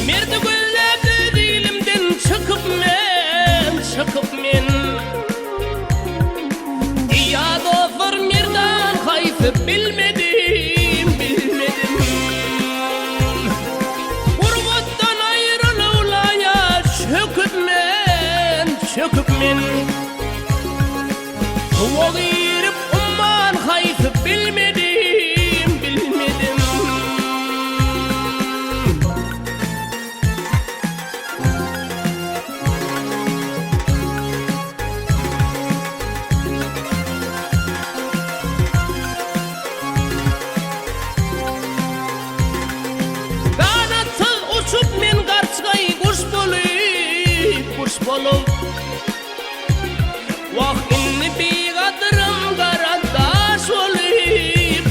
Merdi gülledi dilimden çıkıp men Ya dostlar merdan kayfı bilmedim Gurbuttan ayrılığlaya çöküp men Ol irip umman kayfı bilmedim Uçup men garçgay kuş bolup Vah inni bigadırım gara daş olayım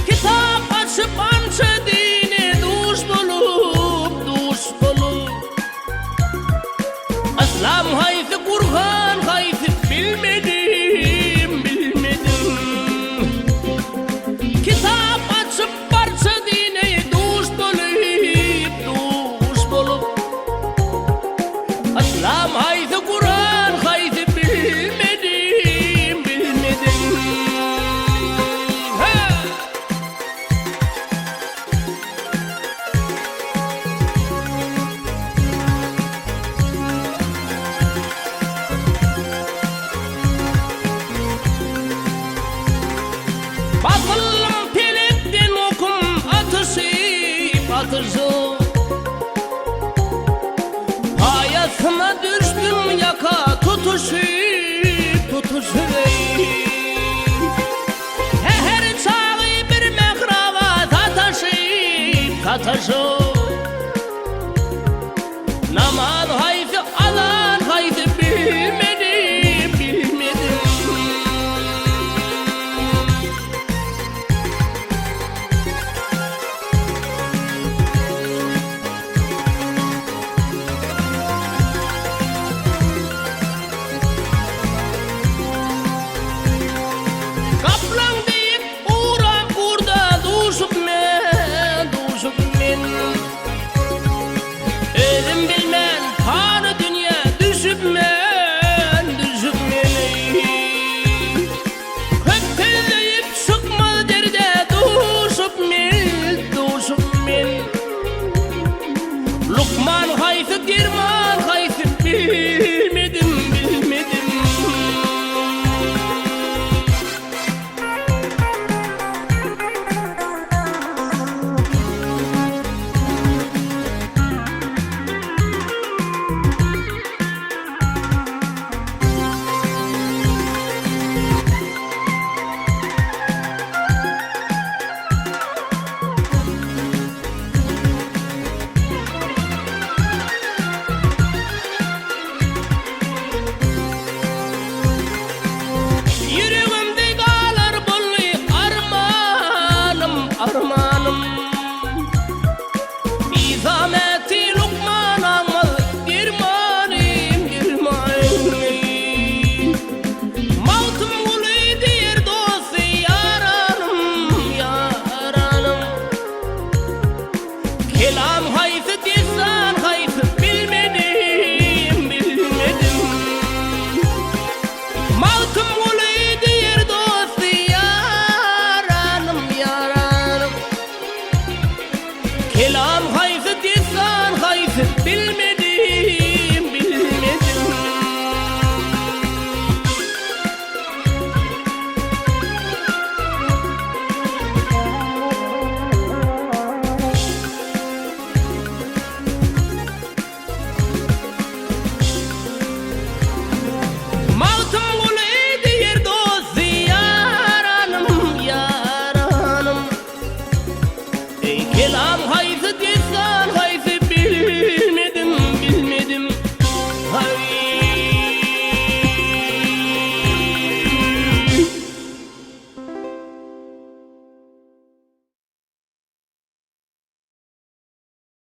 Kitap açıp ança dine duş bolup Aslam hayfi Kur'an hayfi bilmedim Kitap açıp parça dine duş bolup Aslam hayfi Kur'an hayfi bilmedim Ha! Bakılım pelekten okum atışı Hayatına düştüm yaka tutuşu Her çağı bir mehrava tataşı